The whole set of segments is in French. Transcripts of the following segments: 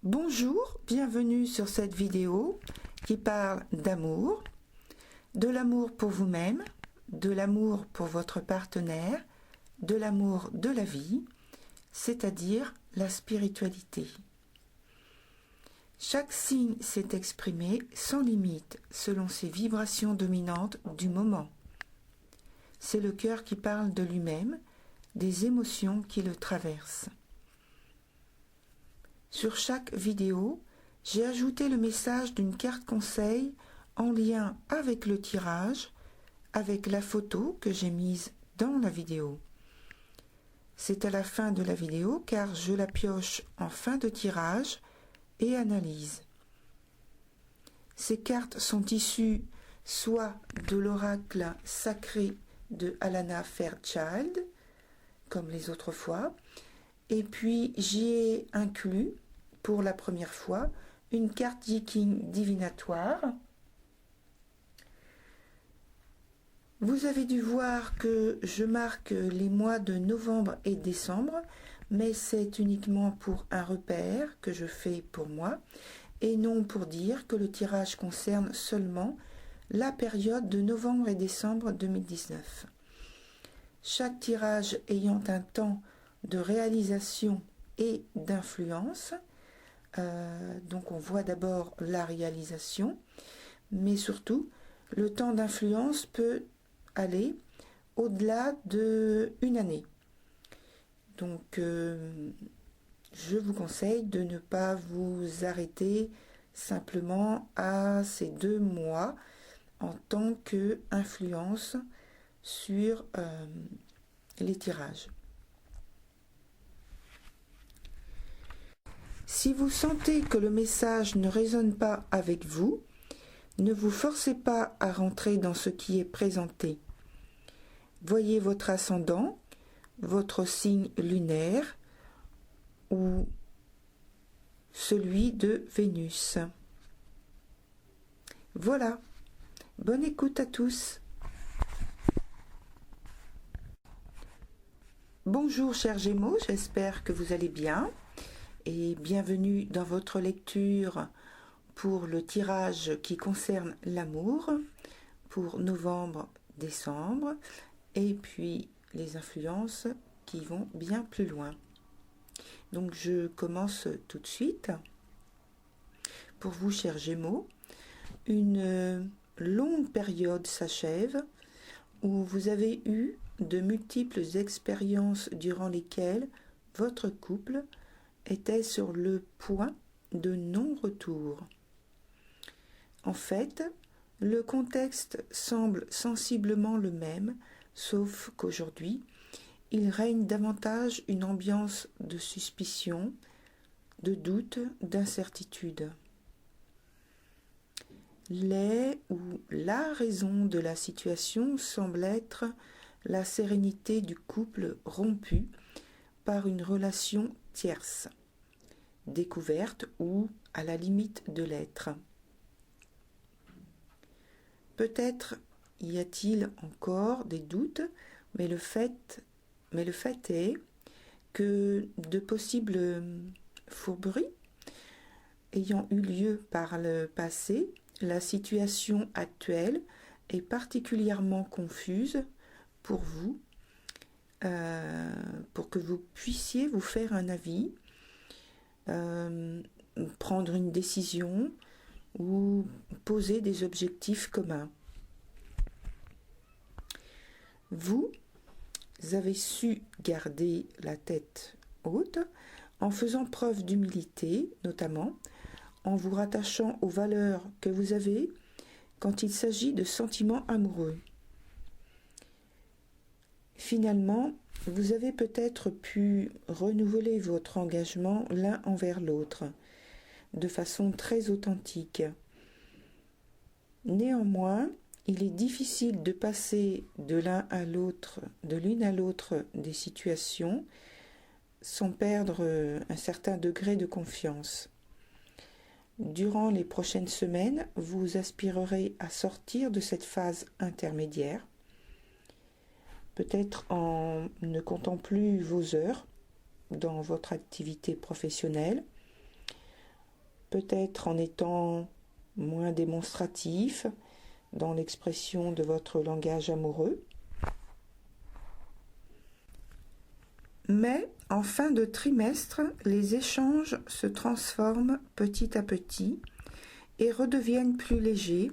Bonjour, bienvenue sur cette vidéo qui parle d'amour, de l'amour pour vous-même, de l'amour pour votre partenaire, de l'amour de la vie, c'est-à-dire la spiritualité. Chaque signe s'est exprimé sans limite selon ses vibrations dominantes du moment. C'est le cœur qui parle de lui-même, des émotions qui le traversent. Sur chaque vidéo, j'ai ajouté le message d'une carte conseil en lien avec le tirage, avec la photo que j'ai mise dans la vidéo. C'est à la fin de la vidéo car je la pioche en fin de tirage et analyse. Ces cartes sont issues soit de l'oracle sacré de Alana Fairchild, comme les autres fois, et puis j'y ai inclus pour la première fois une carte Viking divinatoire. Vous avez dû voir que je marque les mois de novembre et décembre, mais c'est uniquement pour un repère que je fais pour moi et non pour dire que le tirage concerne seulement la période de novembre et décembre 2019. Chaque tirage ayant un temps de réalisation et d'influence. Donc on voit d'abord la réalisation, mais surtout le temps d'influence peut aller au-delà d'une année. Donc je vous conseille de ne pas vous arrêter simplement à ces 2 mois en tant qu'influence sur les tirages. Si vous sentez que le message ne résonne pas avec vous, ne vous forcez pas à rentrer dans ce qui est présenté. Voyez votre ascendant, votre signe lunaire ou celui de Vénus. Voilà, bonne écoute à tous. Bonjour chers Gémeaux, j'espère que vous allez bien. Et bienvenue dans votre lecture pour le tirage qui concerne l'amour pour novembre-décembre et puis les influences qui vont bien plus loin. Donc je commence tout de suite. Pour vous, chers Gémeaux, une longue période s'achève où vous avez eu de multiples expériences durant lesquelles votre couple était sur le point de non-retour. En fait, le contexte semble sensiblement le même, sauf qu'aujourd'hui, il règne davantage une ambiance de suspicion, de doute, d'incertitude. Les ou la raison de la situation semble être la sérénité du couple rompu par une relation tierce, découverte ou à la limite de l'être. Peut-être y a-t-il encore des doutes, mais le fait est que de possibles fourberies ayant eu lieu par le passé, la situation actuelle est particulièrement confuse pour vous, pour que vous puissiez vous faire un avis, prendre une décision ou poser des objectifs communs. Vous avez su garder la tête haute en faisant preuve d'humilité, notamment en vous rattachant aux valeurs que vous avez quand il s'agit de sentiments amoureux. Finalement, vous avez peut-être pu renouveler votre engagement l'un envers l'autre de façon très authentique. Néanmoins, il est difficile de passer de l'un à l'autre, de l'une à l'autre des situations sans perdre un certain degré de confiance. Durant les prochaines semaines, vous aspirerez à sortir de cette phase intermédiaire, peut-être en ne comptant plus vos heures dans votre activité professionnelle, peut-être en étant moins démonstratif dans l'expression de votre langage amoureux. Mais en fin de trimestre, les échanges se transforment petit à petit et redeviennent plus légers,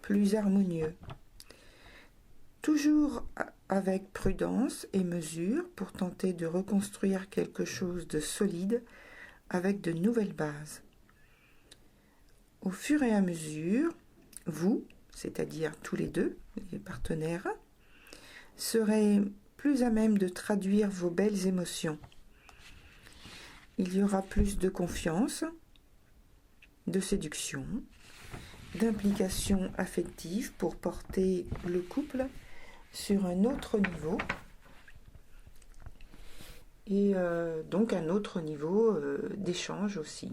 plus harmonieux. Toujours avec prudence et mesure pour tenter de reconstruire quelque chose de solide avec de nouvelles bases. Au fur et à mesure, vous, c'est-à-dire tous les deux, les partenaires, serez plus à même de traduire vos belles émotions. Il y aura plus de confiance, de séduction, d'implication affective pour porter le couple sur un autre niveau et donc un autre niveau d'échange aussi.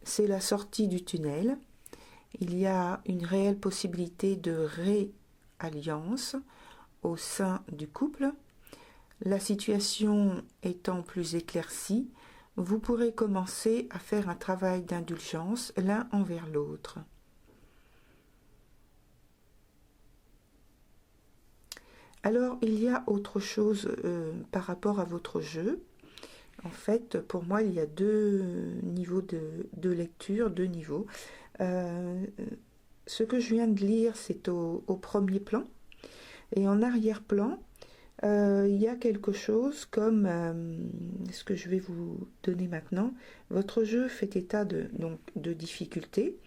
C'est la sortie du tunnel. Il y a une réelle possibilité de réalliance au sein du couple. La situation étant plus éclaircie, vous pourrez commencer à faire un travail d'indulgence l'un envers l'autre. Alors, il y a autre chose par rapport à votre jeu. En fait, pour moi, il y a deux niveaux de lecture, deux niveaux. Ce que je viens de lire, c'est au premier plan. Et en arrière-plan, il y a quelque chose comme ce que je vais vous donner maintenant. Votre jeu fait état de difficultés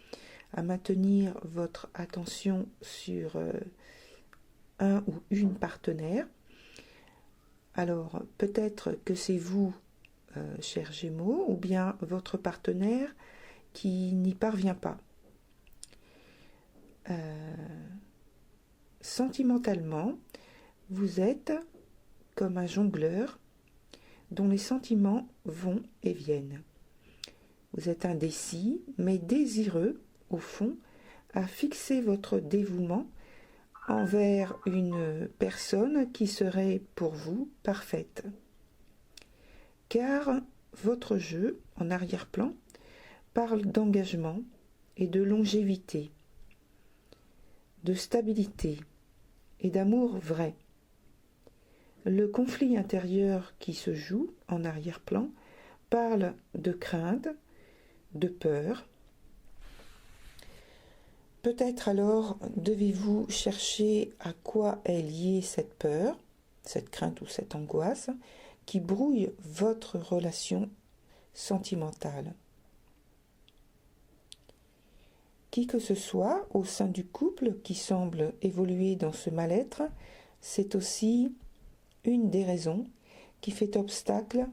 à maintenir votre attention sur un ou une partenaire. Alors, peut-être que c'est vous, chers Gémeaux, ou bien votre partenaire qui n'y parvient pas. Sentimentalement, vous êtes comme un jongleur dont les sentiments vont et viennent. Vous êtes indécis, mais désireux, au fond, à fixer votre dévouement envers une personne qui serait pour vous parfaite. Car votre jeu, en arrière-plan, parle d'engagement et de longévité, de stabilité et d'amour vrai. Le conflit intérieur qui se joue en arrière-plan parle de crainte, de peur. Peut-être alors devez-vous chercher à quoi est liée cette peur, cette crainte ou cette angoisse qui brouille votre relation sentimentale. Qui que ce soit au sein du couple qui semble évoluer dans ce mal-être, c'est aussi une des raisons qui fait obstacle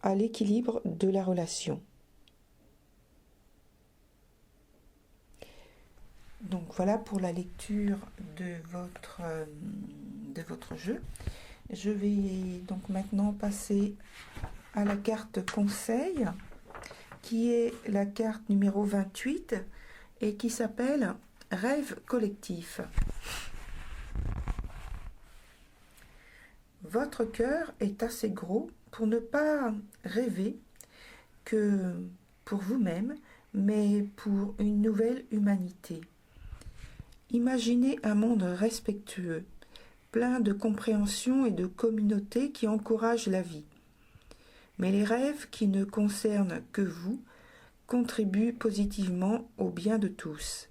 à l'équilibre de la relation. Donc voilà pour la lecture de votre jeu. Je vais donc maintenant passer à la carte conseil, qui est la carte numéro 28 et qui s'appelle Rêve collectif. Votre cœur est assez gros pour ne pas rêver que pour vous-même, mais pour une nouvelle humanité. Imaginez un monde respectueux, plein de compréhension et de communauté qui encouragent la vie. Mais les rêves qui ne concernent que vous contribuent positivement au bien de tous.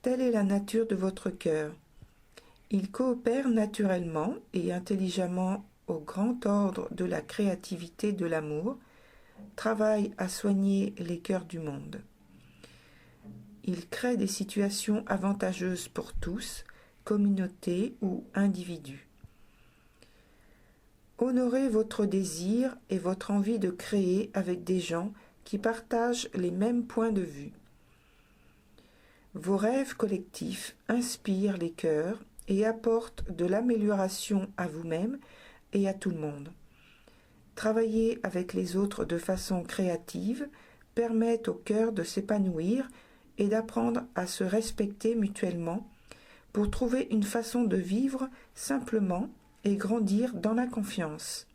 Telle est la nature de votre cœur. Il coopère naturellement et intelligemment au grand ordre de la créativité de l'amour, travaille à soigner les cœurs du monde. Il crée des situations avantageuses pour tous, communauté ou individu. Honorez votre désir et votre envie de créer avec des gens qui partagent les mêmes points de vue. Vos rêves collectifs inspirent les cœurs et apportent de l'amélioration à vous-même et à tout le monde. Travailler avec les autres de façon créative permet au cœur de s'épanouir et d'apprendre à se respecter mutuellement pour trouver une façon de vivre simplement et grandir dans la confiance.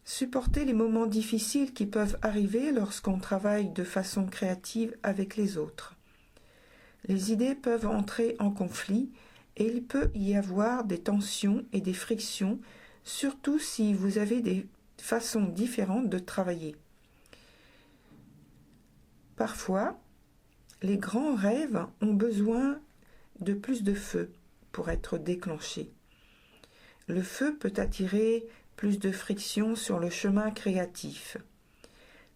Supporter les moments difficiles qui peuvent arriver lorsqu'on travaille de façon créative avec les autres. Les idées peuvent entrer en conflit et il peut y avoir des tensions et des frictions, surtout si vous avez des façons différentes de travailler. Parfois, les grands rêves ont besoin de plus de feu pour être déclenchés. Le feu peut attirer plus de friction sur le chemin créatif.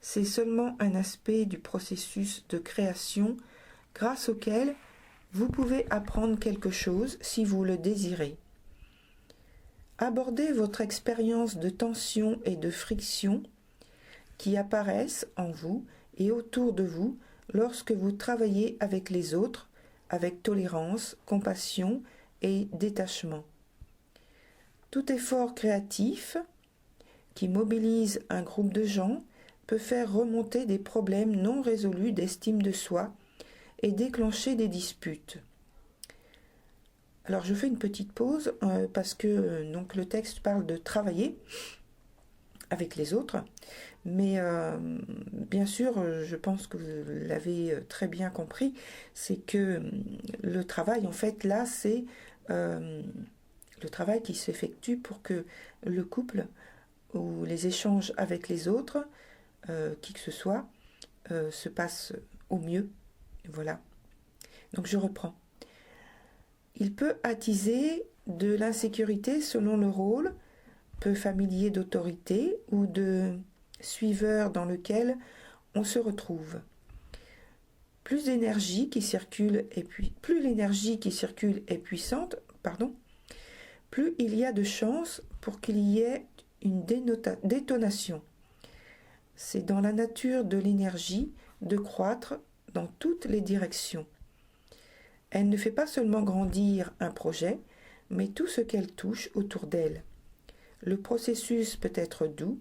C'est seulement un aspect du processus de création grâce auquel vous pouvez apprendre quelque chose si vous le désirez. Abordez votre expérience de tension et de friction qui apparaissent en vous et autour de vous lorsque vous travaillez avec les autres, avec tolérance, compassion et détachement. Tout effort créatif qui mobilise un groupe de gens peut faire remonter des problèmes non résolus d'estime de soi et déclencher des disputes. Alors je fais une petite pause parce que donc, le texte parle de travailler avec les autres, mais bien sûr, je pense que vous l'avez très bien compris, c'est que le travail, en fait, là, c'est le travail qui s'effectue pour que le couple ou les échanges avec les autres, qui que ce soit, se passent au mieux. Voilà. Donc je reprends. Il peut attiser de l'insécurité selon le rôle, peu familier d'autorité ou de suiveur dans lequel on se retrouve. Plus l'énergie qui circule est puissante, plus il y a de chances pour qu'il y ait une détonation. C'est dans la nature de l'énergie de croître dans toutes les directions. Elle ne fait pas seulement grandir un projet, mais tout ce qu'elle touche autour d'elle. Le processus peut être doux,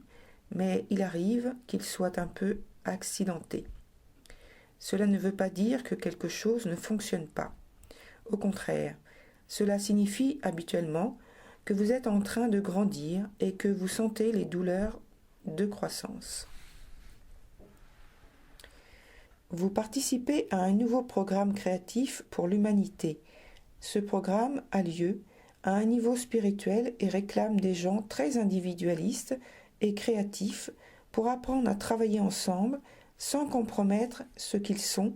mais il arrive qu'il soit un peu accidenté. Cela ne veut pas dire que quelque chose ne fonctionne pas. Au contraire, cela signifie habituellement que vous êtes en train de grandir et que vous sentez les douleurs de croissance. Vous participez à un nouveau programme créatif pour l'humanité. Ce programme a lieu à un niveau spirituel et réclame des gens très individualistes et créatifs pour apprendre à travailler ensemble sans compromettre ce qu'ils sont,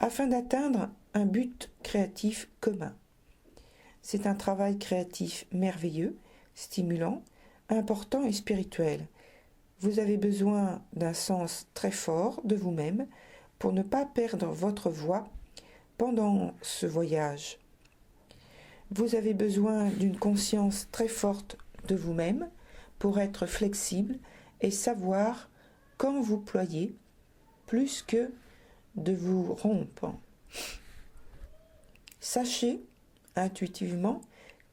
afin d'atteindre un but créatif commun. C'est un travail créatif merveilleux, stimulant, important et spirituel. Vous avez besoin d'un sens très fort de vous-même pour ne pas perdre votre voix pendant ce voyage. Vous avez besoin d'une conscience très forte de vous-même pour être flexible et savoir quand vous ployer plus que de vous rompre. Sachez intuitivement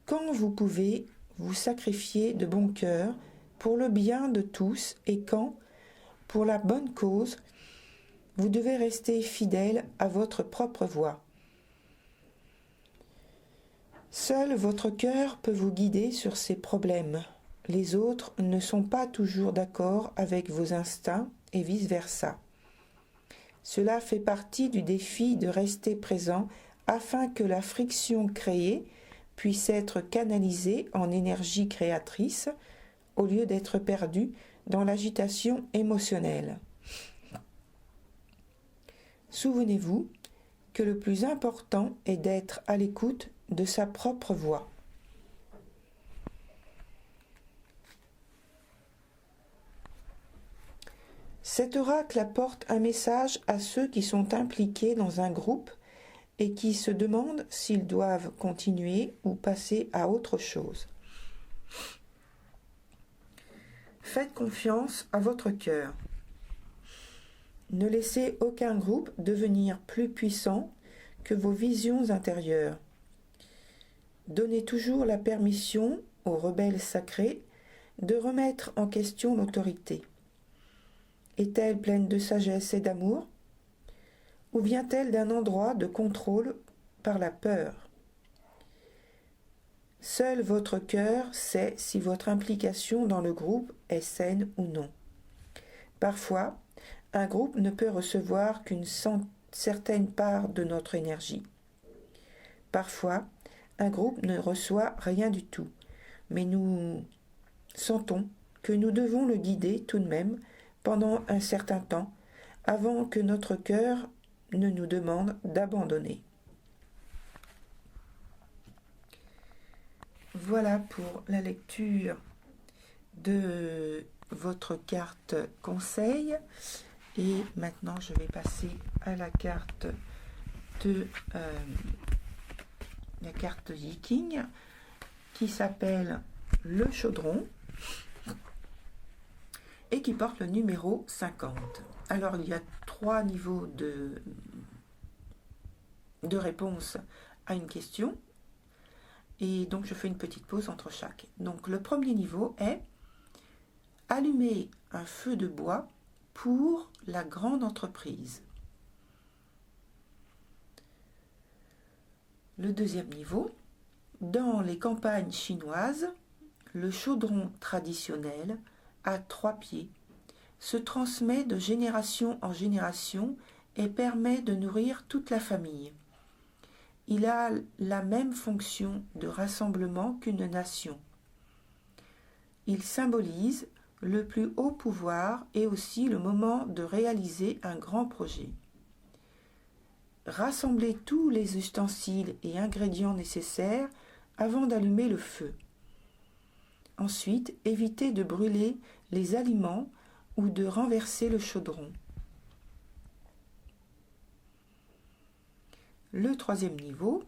quand vous pouvez vous sacrifier de bon cœur pour le bien de tous et quand, pour la bonne cause, vous devez rester fidèle à votre propre voie. Seul votre cœur peut vous guider sur ces problèmes. Les autres ne sont pas toujours d'accord avec vos instincts et vice-versa. Cela fait partie du défi de rester présent afin que la friction créée puisse être canalisée en énergie créatrice au lieu d'être perdue dans l'agitation émotionnelle. Souvenez-vous que le plus important est d'être à l'écoute de sa propre voix. Cet oracle apporte un message à ceux qui sont impliqués dans un groupe et qui se demandent s'ils doivent continuer ou passer à autre chose. Faites confiance à votre cœur. Ne laissez aucun groupe devenir plus puissant que vos visions intérieures. Donnez toujours la permission aux rebelles sacrés de remettre en question l'autorité. Est-elle pleine de sagesse et d'amour, ou vient-elle d'un endroit de contrôle par la peur? Seul votre cœur sait si votre implication dans le groupe est saine ou non. Parfois, un groupe ne peut recevoir qu'une certaine part de notre énergie. Parfois, un groupe ne reçoit rien du tout, mais nous sentons que nous devons le guider tout de même pendant un certain temps avant que notre cœur ne nous demande d'abandonner. Voilà pour la lecture de votre carte conseil. Et maintenant, je vais passer à la carte de Viking qui s'appelle le chaudron et qui porte le numéro 50. Alors, il y a 3 niveaux de réponse à une question. Et donc, je fais une petite pause entre chaque. Donc, le premier niveau est allumer un feu de bois pour la grande entreprise. Le deuxième niveau, dans les campagnes chinoises, le chaudron traditionnel à 3 pieds se transmet de génération en génération et permet de nourrir toute la famille. Il a la même fonction de rassemblement qu'une nation. Il symbolise le plus haut pouvoir et aussi le moment de réaliser un grand projet. Rassemblez tous les ustensiles et ingrédients nécessaires avant d'allumer le feu. Ensuite, évitez de brûler les aliments ou de renverser le chaudron. Le troisième niveau,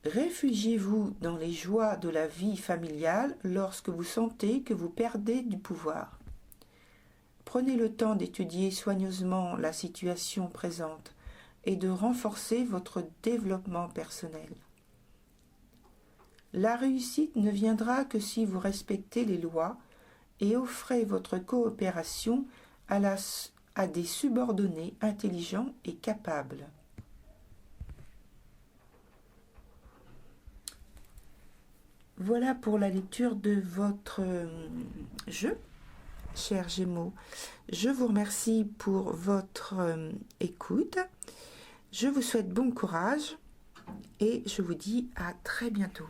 réfugiez-vous dans les joies de la vie familiale lorsque vous sentez que vous perdez du pouvoir. Prenez le temps d'étudier soigneusement la situation présente et de renforcer votre développement personnel. La réussite ne viendra que si vous respectez les lois et offrez votre coopération à des subordonnés intelligents et capables. Voilà pour la lecture de votre jeu, chers Gémeaux. Je vous remercie pour votre écoute. Je vous souhaite bon courage et je vous dis à très bientôt.